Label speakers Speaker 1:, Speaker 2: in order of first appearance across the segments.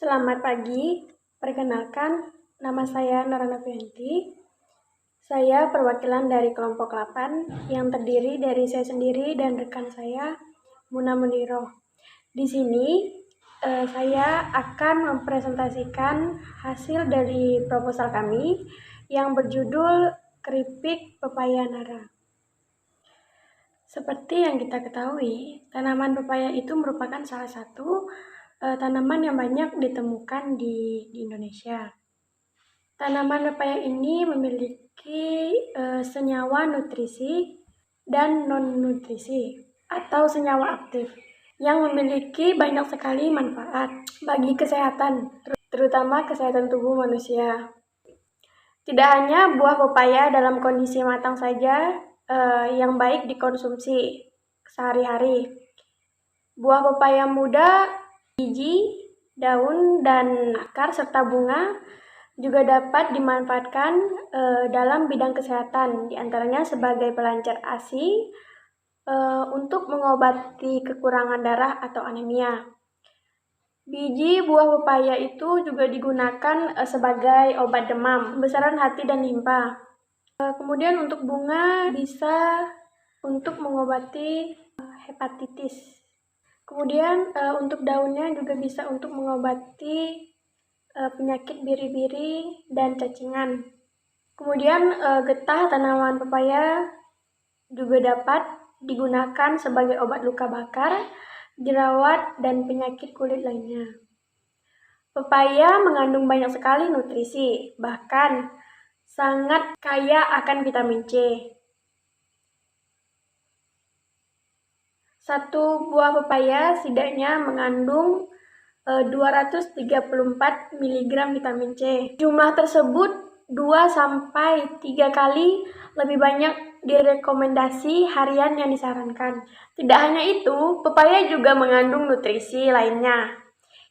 Speaker 1: Selamat pagi, perkenalkan nama saya Nora Novianti. Saya perwakilan dari kelompok 8 yang terdiri dari saya sendiri dan rekan saya, Muna Muniro. Di sini saya akan mempresentasikan hasil dari proposal kami yang berjudul Keripik Pepaya Nara. Seperti yang kita ketahui, tanaman pepaya itu merupakan salah satu tanaman yang banyak ditemukan di Indonesia. Tanaman pepaya ini memiliki senyawa nutrisi dan non-nutrisi atau senyawa aktif yang memiliki banyak sekali manfaat bagi kesehatan, terutama kesehatan tubuh manusia. Tidak hanya buah pepaya dalam kondisi matang saja yang baik dikonsumsi sehari-hari. Buah pepaya muda, biji, daun, dan akar serta bunga juga dapat dimanfaatkan dalam bidang kesehatan, diantaranya sebagai pelancar ASI untuk mengobati kekurangan darah atau anemia. Biji buah pepaya itu juga digunakan sebagai obat demam, pembesaran hati dan limpa. Kemudian untuk bunga bisa untuk mengobati hepatitis. Kemudian untuk daunnya juga bisa untuk mengobati penyakit biri-biri dan cacingan. Kemudian getah tanaman pepaya juga dapat digunakan sebagai obat luka bakar, jerawat, dan penyakit kulit lainnya. Pepaya mengandung banyak sekali nutrisi, bahkan sangat kaya akan vitamin C. Satu buah pepaya setidaknya mengandung 234 mg vitamin C. Jumlah tersebut 2-3 kali lebih banyak direkomendasi harian yang disarankan. Tidak hanya itu, pepaya juga mengandung nutrisi lainnya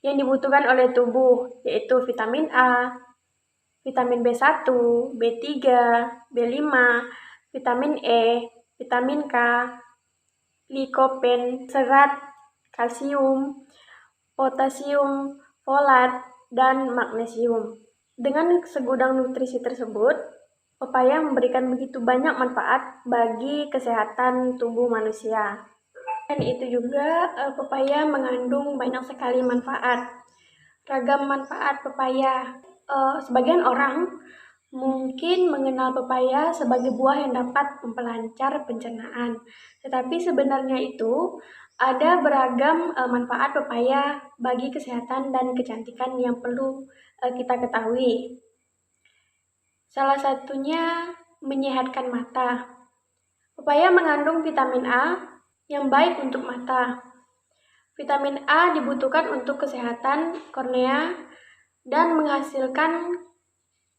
Speaker 1: yang dibutuhkan oleh tubuh, yaitu vitamin A, vitamin B1, B3, B5, vitamin E, vitamin K, likopen, serat, kalsium, potasium, folat, dan magnesium. Dengan segudang nutrisi tersebut, pepaya memberikan begitu banyak manfaat bagi kesehatan tubuh manusia. Dan itu juga pepaya mengandung banyak sekali manfaat. Ragam manfaat pepaya. Sebagian orang mungkin mengenal pepaya sebagai buah yang dapat memperlancar pencernaan. Tetapi sebenarnya itu ada beragam manfaat pepaya bagi kesehatan dan kecantikan yang perlu kita ketahui. Salah satunya menyehatkan mata. Pepaya mengandung vitamin A yang baik untuk mata. Vitamin A dibutuhkan untuk kesehatan kornea dan menghasilkan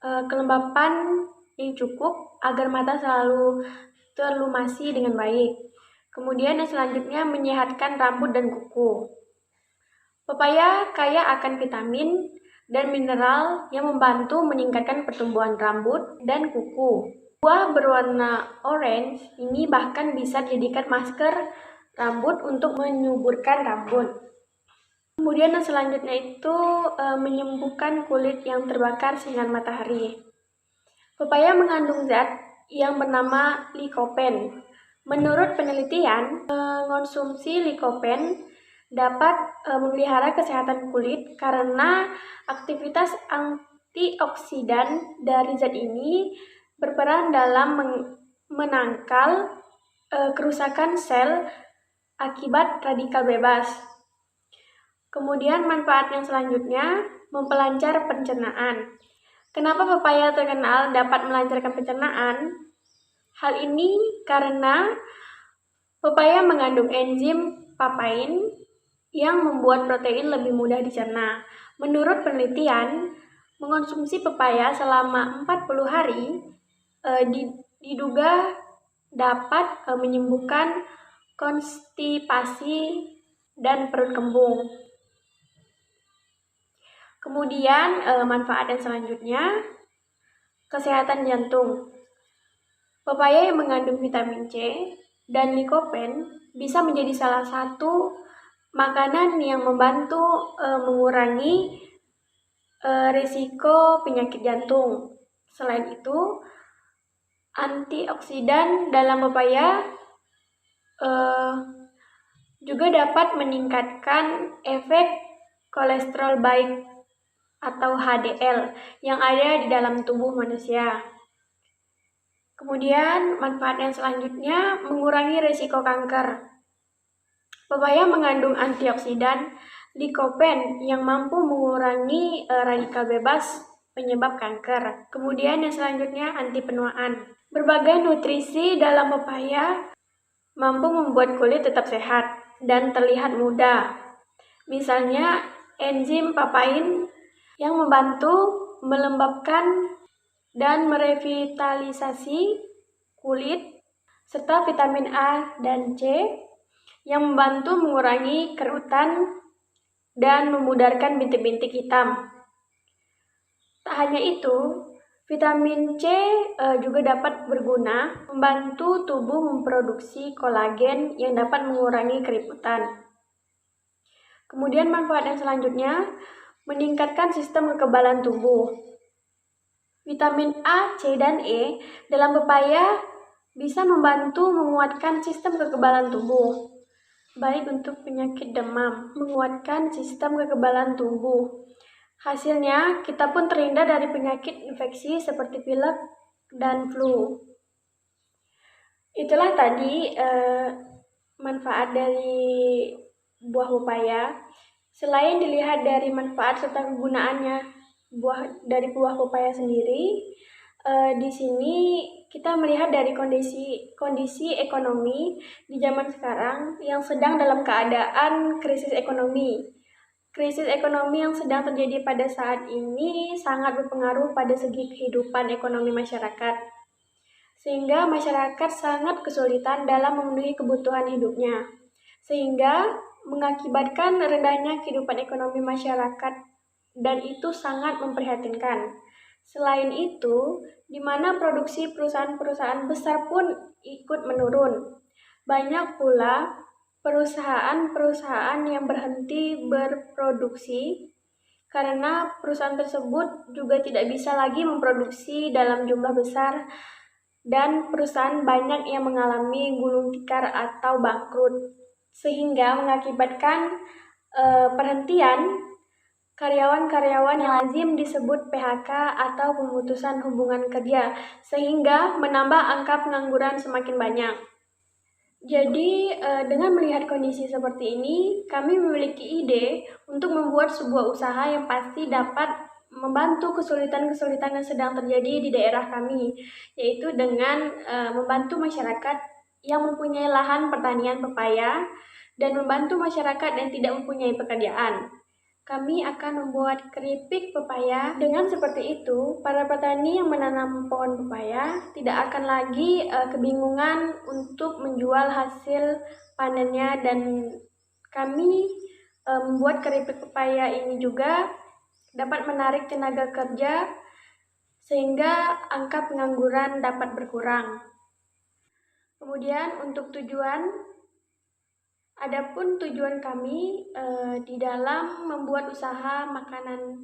Speaker 1: kelembapan yang cukup agar mata selalu terlumasi dengan baik. Kemudian yang selanjutnya menyehatkan rambut dan kuku. Pepaya kaya akan vitamin dan mineral yang membantu meningkatkan pertumbuhan rambut dan kuku. Buah berwarna orange ini bahkan bisa dijadikan masker rambut untuk menyuburkan rambut. Kemudian yang selanjutnya itu menyembuhkan kulit yang terbakar sinar matahari. Pepaya mengandung zat yang bernama likopen. Menurut penelitian, mengonsumsi likopen dapat memelihara kesehatan kulit karena aktivitas antioksidan dari zat ini berperan dalam menangkal kerusakan sel akibat radikal bebas. Kemudian manfaat yang selanjutnya memperlancar pencernaan. Kenapa pepaya terkenal dapat melancarkan pencernaan? Hal ini karena pepaya mengandung enzim papain yang membuat protein lebih mudah dicerna. Menurut penelitian, mengonsumsi pepaya selama 40 hari diduga dapat menyembuhkan konstipasi dan perut kembung. Kemudian manfaat yang selanjutnya, kesehatan jantung. Pepaya yang mengandung vitamin C dan likopen bisa menjadi salah satu makanan yang membantu mengurangi risiko penyakit jantung. Selain itu, antioksidan dalam pepaya juga dapat meningkatkan efek kolesterol baik atau HDL yang ada di dalam tubuh manusia. Kemudian manfaat yang selanjutnya mengurangi risiko kanker. Pepaya mengandung antioksidan likopen yang mampu mengurangi radikal bebas penyebab kanker. Kemudian yang selanjutnya anti penuaan. Berbagai nutrisi dalam pepaya mampu membuat kulit tetap sehat dan terlihat muda. Misalnya enzim papain yang membantu melembabkan dan merevitalisasi kulit, serta vitamin A dan C yang membantu mengurangi kerutan dan memudarkan bintik-bintik hitam. Tak hanya itu, vitamin C juga dapat berguna membantu tubuh memproduksi kolagen yang dapat mengurangi keriputan. Kemudian manfaat yang selanjutnya, meningkatkan sistem kekebalan tubuh. Vitamin A, C, dan E dalam pepaya bisa membantu menguatkan sistem kekebalan tubuh, baik untuk penyakit demam, menguatkan sistem kekebalan tubuh. Hasilnya, kita pun terhindar dari penyakit infeksi seperti pilek dan flu. Itulah tadi manfaat dari buah pepaya. Selain dilihat dari manfaat serta kegunaannya dari buah pepaya sendiri, di sini kita melihat dari kondisi ekonomi di zaman sekarang yang sedang dalam keadaan krisis ekonomi. Krisis ekonomi yang sedang terjadi pada saat ini sangat berpengaruh pada segi kehidupan ekonomi masyarakat, sehingga masyarakat sangat kesulitan dalam memenuhi kebutuhan hidupnya, sehingga mengakibatkan rendahnya kehidupan ekonomi masyarakat, dan itu sangat memprihatinkan. Selain itu, di mana produksi perusahaan-perusahaan besar pun ikut menurun. Banyak pula perusahaan-perusahaan yang berhenti berproduksi karena perusahaan tersebut juga tidak bisa lagi memproduksi dalam jumlah besar, dan perusahaan banyak yang mengalami gulung tikar atau bangkrut, sehingga mengakibatkan perhentian karyawan-karyawan yang lazim disebut PHK atau pemutusan hubungan kerja, sehingga menambah angka pengangguran semakin banyak. Jadi, dengan melihat kondisi seperti ini, kami memiliki ide untuk membuat sebuah usaha yang pasti dapat membantu kesulitan-kesulitan yang sedang terjadi di daerah kami, yaitu dengan membantu masyarakat yang mempunyai lahan pertanian pepaya dan membantu masyarakat yang tidak mempunyai pekerjaan. Kami akan membuat keripik pepaya. Dengan seperti itu, para petani yang menanam pohon pepaya tidak akan lagi kebingungan untuk menjual hasil panennya, dan kami membuat keripik pepaya ini juga dapat menarik tenaga kerja sehingga angka pengangguran dapat berkurang. Kemudian untuk Adapun tujuan kami di dalam membuat usaha makanan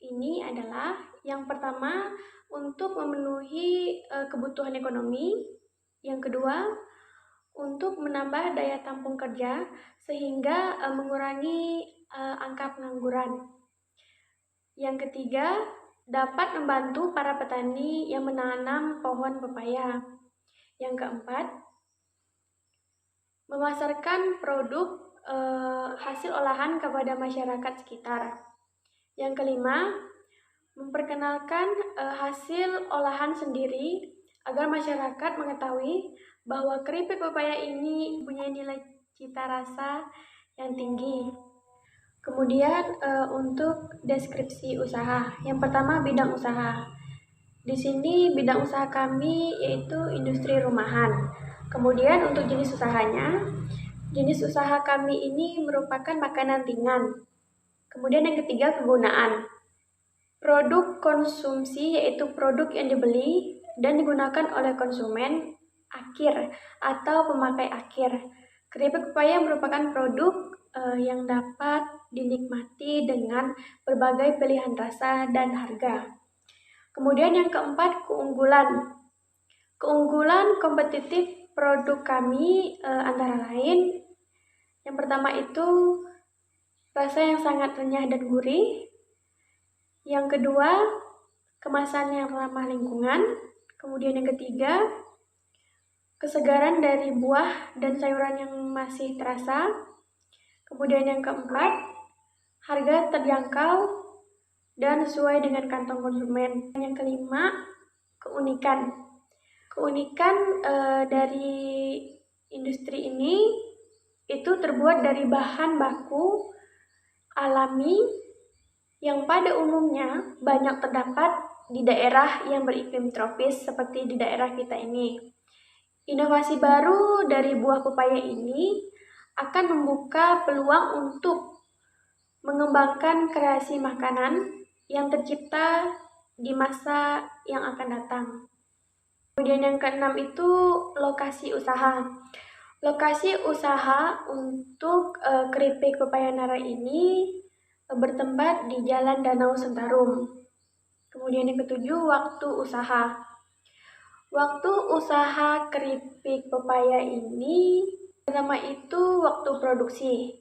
Speaker 1: ini adalah yang pertama untuk memenuhi kebutuhan ekonomi, yang kedua untuk menambah daya tampung kerja sehingga mengurangi angka pengangguran, yang ketiga dapat membantu para petani yang menanam pohon pepaya, yang keempat memasarkan produk hasil olahan kepada masyarakat sekitar. Yang kelima, memperkenalkan hasil olahan sendiri agar masyarakat mengetahui bahwa keripik pepaya ini punya nilai cita rasa yang tinggi. Kemudian untuk deskripsi usaha, yang pertama bidang usaha. Di sini bidang usaha kami yaitu industri rumahan. Kemudian untuk jenis usahanya, jenis usaha kami ini merupakan makanan ringan. Kemudian yang ketiga kegunaan. Produk konsumsi yaitu produk yang dibeli dan digunakan oleh konsumen akhir atau pemakai akhir. Keripik pepaya merupakan produk yang dapat dinikmati dengan berbagai pilihan rasa dan harga. Kemudian yang keempat, keunggulan. Keunggulan kompetitif produk kami antara lain, yang pertama itu rasa yang sangat renyah dan gurih. Yang kedua, kemasan yang ramah lingkungan. Kemudian yang ketiga, kesegaran dari buah dan sayuran yang masih terasa. Kemudian yang keempat, harga terjangkau dan sesuai dengan kantong konsumen. Yang kelima, keunikan. Keunikan dari industri ini itu terbuat dari bahan baku alami yang pada umumnya banyak terdapat di daerah yang beriklim tropis seperti di daerah kita ini. Inovasi baru dari buah pepaya ini akan membuka peluang untuk mengembangkan kreasi makanan yang tercipta di masa yang akan datang. Kemudian yang keenam itu lokasi usaha. Lokasi usaha untuk keripik pepaya Nara ini bertempat di Jalan Danau Sentarum. Kemudian yang ketujuh, waktu usaha. Waktu usaha keripik pepaya ini pertama itu waktu produksi.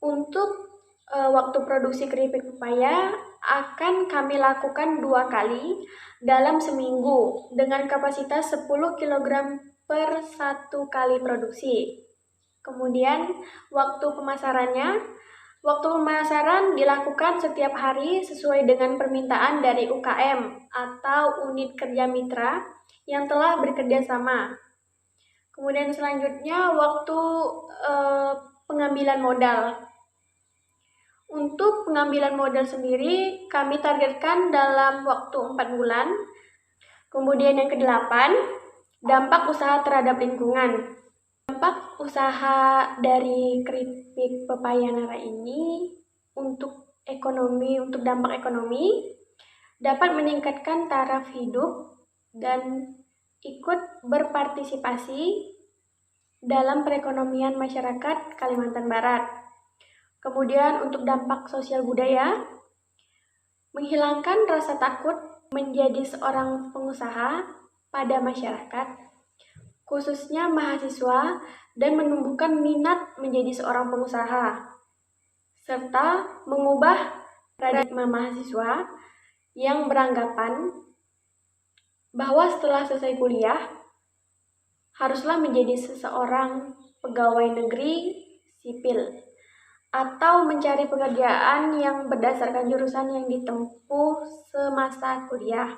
Speaker 1: Untuk waktu produksi keripik pepaya akan kami lakukan 2 kali dalam seminggu dengan kapasitas 10 kg per 1 kali produksi. Kemudian waktu pemasarannya, waktu pemasaran dilakukan setiap hari sesuai dengan permintaan dari UKM atau unit kerja mitra yang telah bekerja sama. Kemudian selanjutnya waktu pengambilan modal. Untuk pengambilan modal sendiri, kami targetkan dalam waktu 4 bulan. Kemudian yang ke-8, dampak usaha terhadap lingkungan. Dampak usaha dari keripik pepaya Nara ini untuk dampak ekonomi, dapat meningkatkan taraf hidup dan ikut berpartisipasi dalam perekonomian masyarakat Kalimantan Barat. Kemudian untuk dampak sosial budaya, menghilangkan rasa takut menjadi seorang pengusaha pada masyarakat, khususnya mahasiswa, dan menumbuhkan minat menjadi seorang pengusaha, serta mengubah paradigma mahasiswa yang beranggapan bahwa setelah selesai kuliah, haruslah menjadi seseorang pegawai negeri sipil atau mencari pekerjaan yang berdasarkan jurusan yang ditempuh semasa kuliah.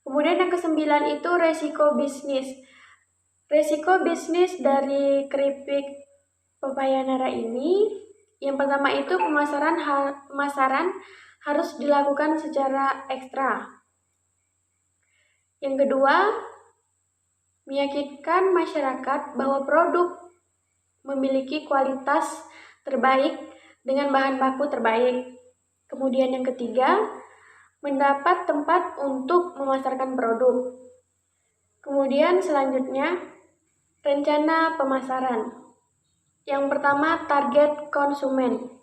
Speaker 1: Kemudian yang ke-9 itu resiko bisnis. Resiko bisnis dari keripik pepaya Nara ini, yang pertama itu pemasaran harus dilakukan secara ekstra. Yang kedua, meyakinkan masyarakat bahwa produk memiliki kualitas terbaik dengan bahan baku terbaik. Kemudian yang ketiga, mendapat tempat untuk memasarkan produk. Kemudian selanjutnya, rencana pemasaran. Yang pertama, target konsumen.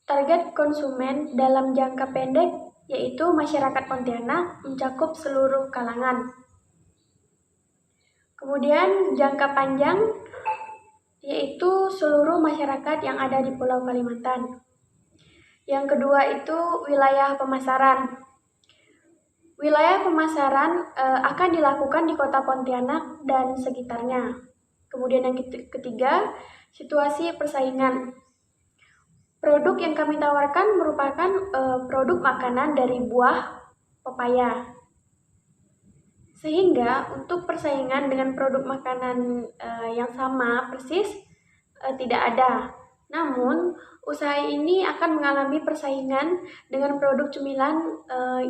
Speaker 1: Target konsumen dalam jangka pendek yaitu masyarakat Pontianak mencakup seluruh kalangan. Kemudian jangka panjang yaitu seluruh masyarakat yang ada di Pulau Kalimantan. Yang kedua itu wilayah pemasaran. Wilayah pemasaran akan dilakukan di Kota Pontianak dan sekitarnya. Kemudian yang ketiga, situasi persaingan. Produk yang kami tawarkan merupakan produk makanan dari buah pepaya. Sehingga untuk persaingan dengan produk makanan yang sama persis tidak ada. Namun, usaha ini akan mengalami persaingan dengan produk cemilan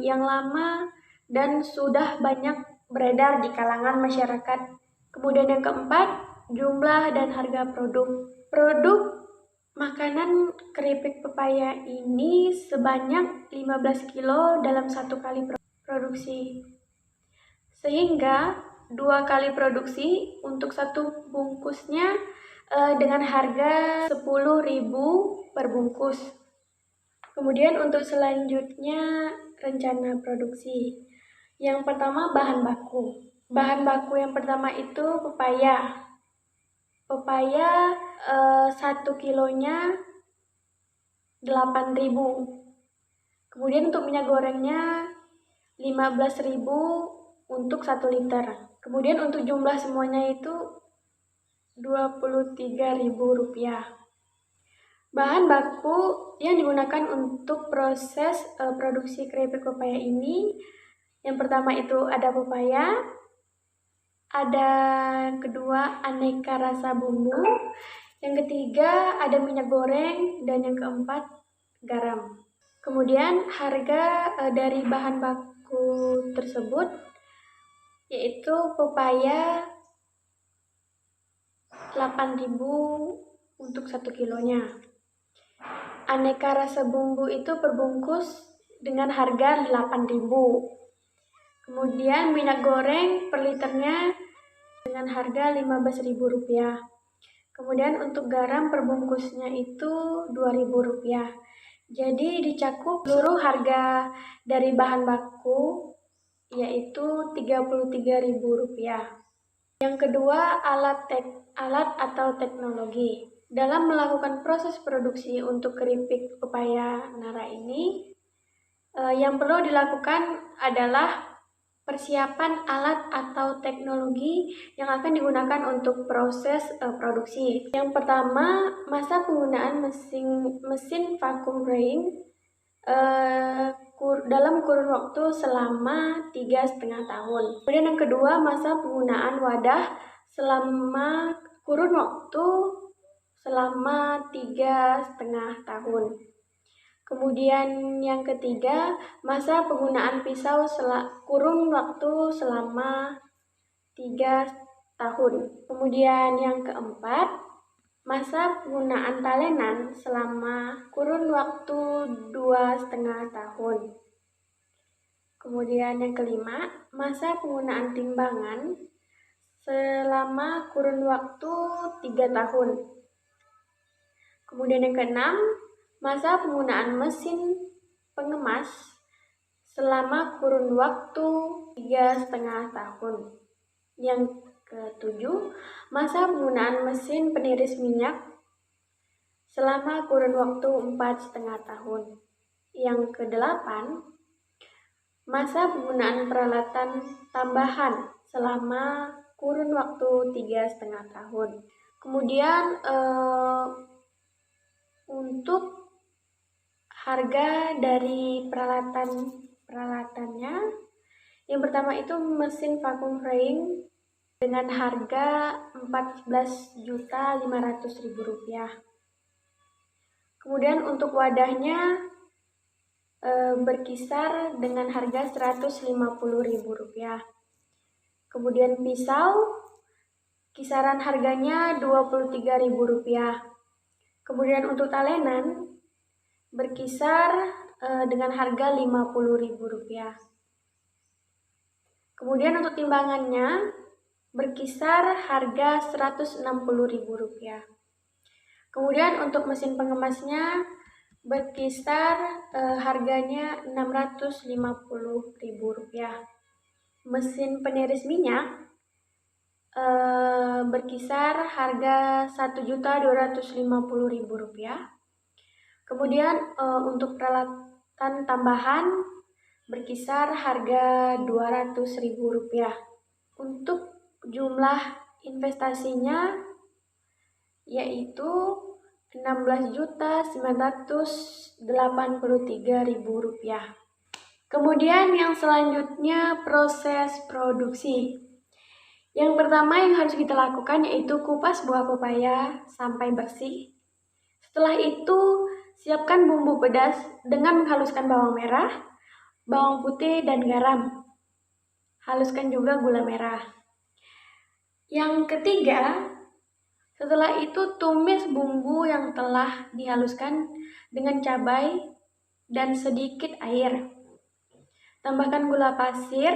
Speaker 1: yang lama dan sudah banyak beredar di kalangan masyarakat. Kemudian yang keempat, jumlah dan harga produk. Produk makanan keripik pepaya ini sebanyak 15 kilo dalam 1 kali produksi. Sehingga 2 kali produksi untuk 1 bungkusnya dengan harga 10.000 per bungkus. Kemudian untuk selanjutnya rencana produksi. Yang pertama bahan baku. Bahan baku yang pertama itu pepaya. Pepaya 1 kilonya 8.000. Kemudian untuk minyak gorengnya 15.000 untuk 1 liter. Kemudian untuk jumlah semuanya itu Rp23.000. Bahan baku yang digunakan untuk proses produksi keripik pepaya ini, yang pertama itu ada pepaya, ada kedua aneka rasa bumbu, yang ketiga ada minyak goreng, dan yang keempat garam. Kemudian harga dari bahan baku tersebut yaitu pepaya 8.000 untuk 1 kilonya. Aneka rasa bumbu itu per bungkus dengan harga 8.000. Kemudian minyak goreng per liternya dengan harga Rp15.000. Kemudian untuk garam per bungkusnya itu Rp2.000. Jadi dicakup seluruh harga dari bahan baku yaitu Rp33.000. Yang kedua, alat atau teknologi. Dalam melakukan proses produksi untuk keripik pepaya nara ini, yang perlu dilakukan adalah persiapan alat atau teknologi yang akan digunakan untuk proses produksi. Yang pertama, masa penggunaan mesin vacuum drying dalam kurun waktu selama 3,5 tahun. Kemudian yang kedua, masa penggunaan wadah selama kurun waktu selama 3,5 tahun. Kemudian yang ketiga, masa penggunaan pisau kurun waktu selama 3 tahun. Kemudian yang keempat, masa penggunaan talenan selama kurun waktu 2,5 tahun. Kemudian yang kelima, masa penggunaan timbangan selama kurun waktu 3 tahun. Kemudian yang keenam, masa penggunaan mesin pengemas selama kurun waktu 3,5 tahun. Yang ketujuh, masa penggunaan mesin peniris minyak selama kurun waktu 4,5 tahun. Yang kedelapan, masa penggunaan peralatan tambahan selama kurun waktu 3,5 tahun. Kemudian untuk harga dari peralatannya, yang pertama itu mesin vacuum drying dengan harga Rp14.500.000. Kemudian untuk wadahnya berkisar dengan harga Rp150.000. Kemudian pisau kisaran harganya Rp23.000. Kemudian untuk talenan berkisar dengan harga Rp50.000. Kemudian untuk timbangannya berkisar harga Rp160.000. Kemudian untuk mesin pengemasnya berkisar harganya Rp650.000. Mesin peniris minyak berkisar harga Rp1.250.000. Kemudian untuk peralatan tambahan berkisar harga Rp200.000. Untuk jumlah investasinya yaitu Rp16.983.000. Kemudian yang selanjutnya proses produksi. Yang pertama yang harus kita lakukan yaitu kupas buah pepaya sampai bersih. Setelah itu, siapkan bumbu pedas dengan menghaluskan bawang merah, bawang putih, dan garam. Haluskan juga gula merah. Yang ketiga, setelah itu tumis bumbu yang telah dihaluskan dengan cabai dan sedikit air. Tambahkan gula pasir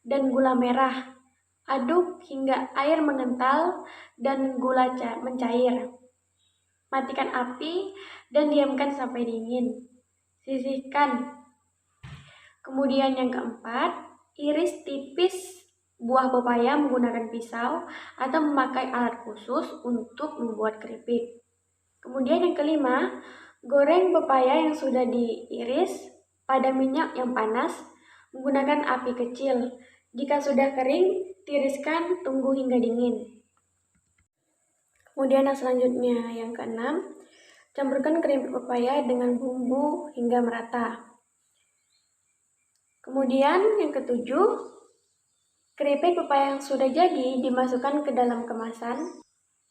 Speaker 1: dan gula merah. Aduk hingga air mengental dan gula mencair. Matikan api dan diamkan sampai dingin. Sisihkan. Kemudian yang keempat, iris tipis buah pepaya menggunakan pisau atau memakai alat khusus untuk membuat keripik. Kemudian yang kelima, goreng pepaya yang sudah diiris pada minyak yang panas menggunakan api kecil. Jika sudah kering, tiriskan, tunggu hingga dingin. Kemudian yang selanjutnya, yang keenam, campurkan keripik pepaya dengan bumbu hingga merata. Kemudian yang ketujuh, keripik pepaya yang sudah jadi dimasukkan ke dalam kemasan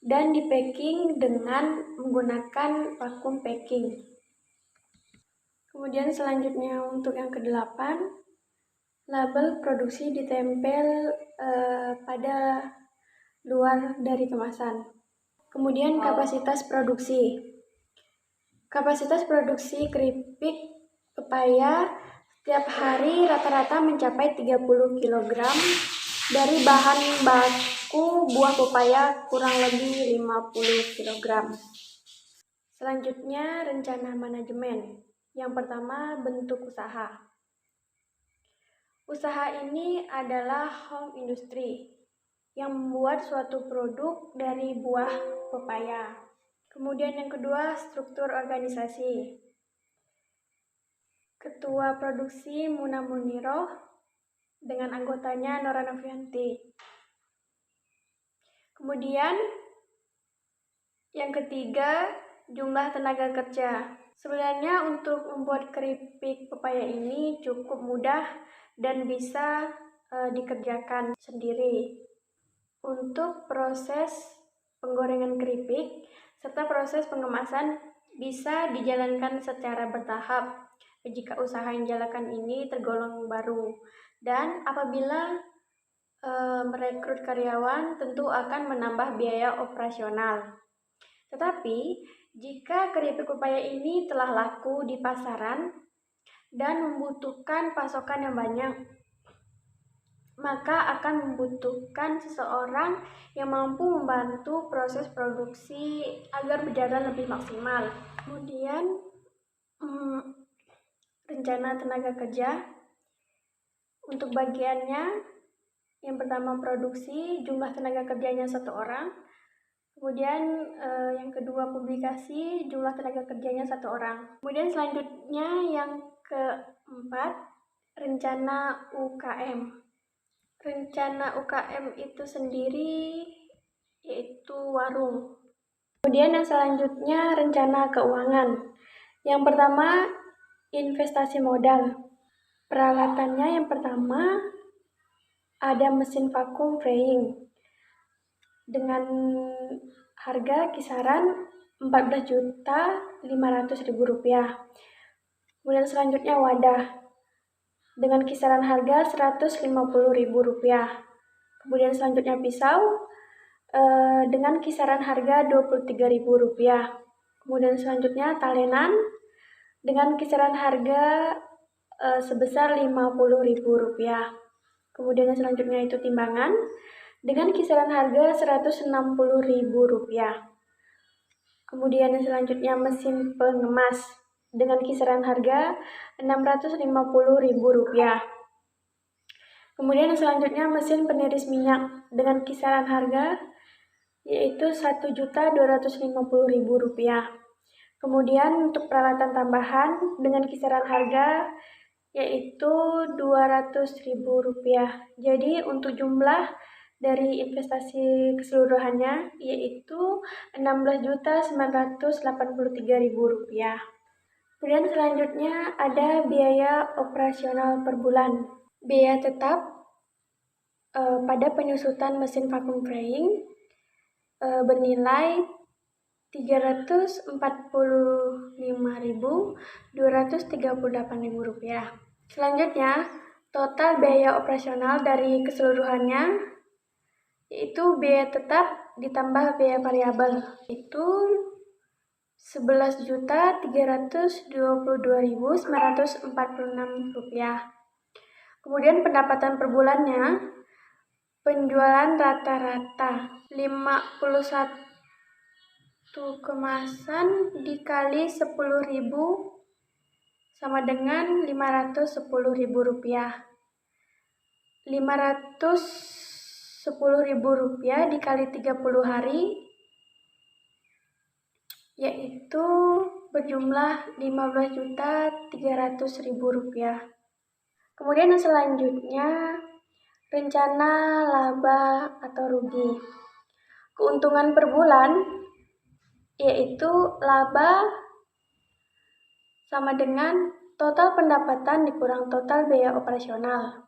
Speaker 1: dan di-packing dengan menggunakan vakum packing. Kemudian selanjutnya untuk yang kedelapan, label produksi ditempel pada luar dari kemasan. Kemudian kapasitas produksi. Kapasitas produksi keripik pepaya setiap hari rata-rata mencapai 30 kg dari bahan baku buah pepaya kurang lebih 50 kg. Selanjutnya, rencana manajemen. Yang pertama, bentuk usaha. Usaha ini adalah home industry yang membuat suatu produk dari buah pepaya. Kemudian yang kedua, struktur organisasi. Ketua produksi Muna Muniroh dengan anggotanya Nora Novianti. Kemudian yang ketiga, jumlah tenaga kerja. Sebenarnya untuk membuat keripik pepaya ini cukup mudah dan bisa dikerjakan sendiri. Untuk proses penggorengan keripik serta proses pengemasan bisa dijalankan secara bertahap jika usaha yang dijalankan ini tergolong baru. Dan apabila merekrut karyawan tentu akan menambah biaya operasional. Tetapi jika keripik pepaya ini telah laku di pasaran dan membutuhkan pasokan yang banyak, maka akan membutuhkan seseorang yang mampu membantu proses produksi agar berjalan lebih maksimal. Kemudian rencana tenaga kerja. Untuk bagiannya, yang pertama produksi, jumlah tenaga kerjanya 1 orang. Kemudian yang kedua publikasi, jumlah tenaga kerjanya 1 orang. Kemudian selanjutnya yang keempat, rencana UKM. Rencana UKM itu sendiri yaitu warung. Kemudian yang selanjutnya rencana keuangan. Yang pertama, investasi modal. Peralatannya yang pertama ada mesin vakum frying dengan harga kisaran Rp14.500.000. Kemudian selanjutnya wadah dengan kisaran harga Rp150.000. Kemudian selanjutnya pisau dengan kisaran harga Rp23.000. Kemudian selanjutnya talenan dengan kisaran harga sebesar Rp50.000. Kemudian yang selanjutnya itu timbangan dengan kisaran harga Rp160.000. Kemudian yang selanjutnya mesin pengemas dengan kisaran harga Rp650.000. Kemudian yang selanjutnya mesin peniris minyak dengan kisaran harga yaitu Rp1.250.000. Kemudian untuk peralatan tambahan dengan kisaran harga yaitu Rp200.000. Jadi untuk jumlah dari investasi keseluruhannya yaitu Rp16.983.000. Kemudian selanjutnya ada biaya operasional per bulan. Biaya tetap pada penyusutan mesin vacuum frying bernilai Rp345.238.000. Selanjutnya, total biaya operasional dari keseluruhannya yaitu biaya tetap ditambah biaya variabel itu Rp11.322.946. Kemudian pendapatan per bulannya Penjualan rata-rata 51 kemasan dikali 10.000 sama dengan Rp510.000. Rp510.000 dikali 30 hari yaitu berjumlah Rp15.300.000. Kemudian yang selanjutnya, rencana laba atau rugi. Keuntungan per bulan yaitu laba sama dengan total pendapatan dikurang total biaya operasional,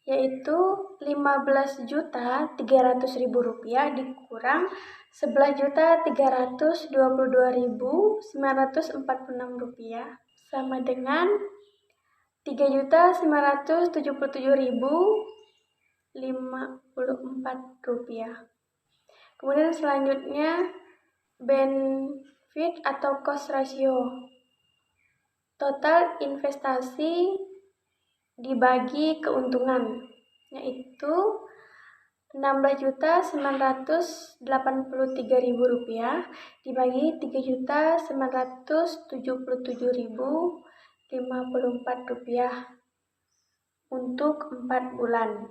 Speaker 1: yaitu Rp15.300.000 dikurang Rp11.322.946 sama dengan Rp3.977.054. Kemudian selanjutnya benefit atau cost ratio. Total investasi dibagi keuntungan yaitu Rp16.983.000 dibagi Rp3.977.054 untuk 4 bulan.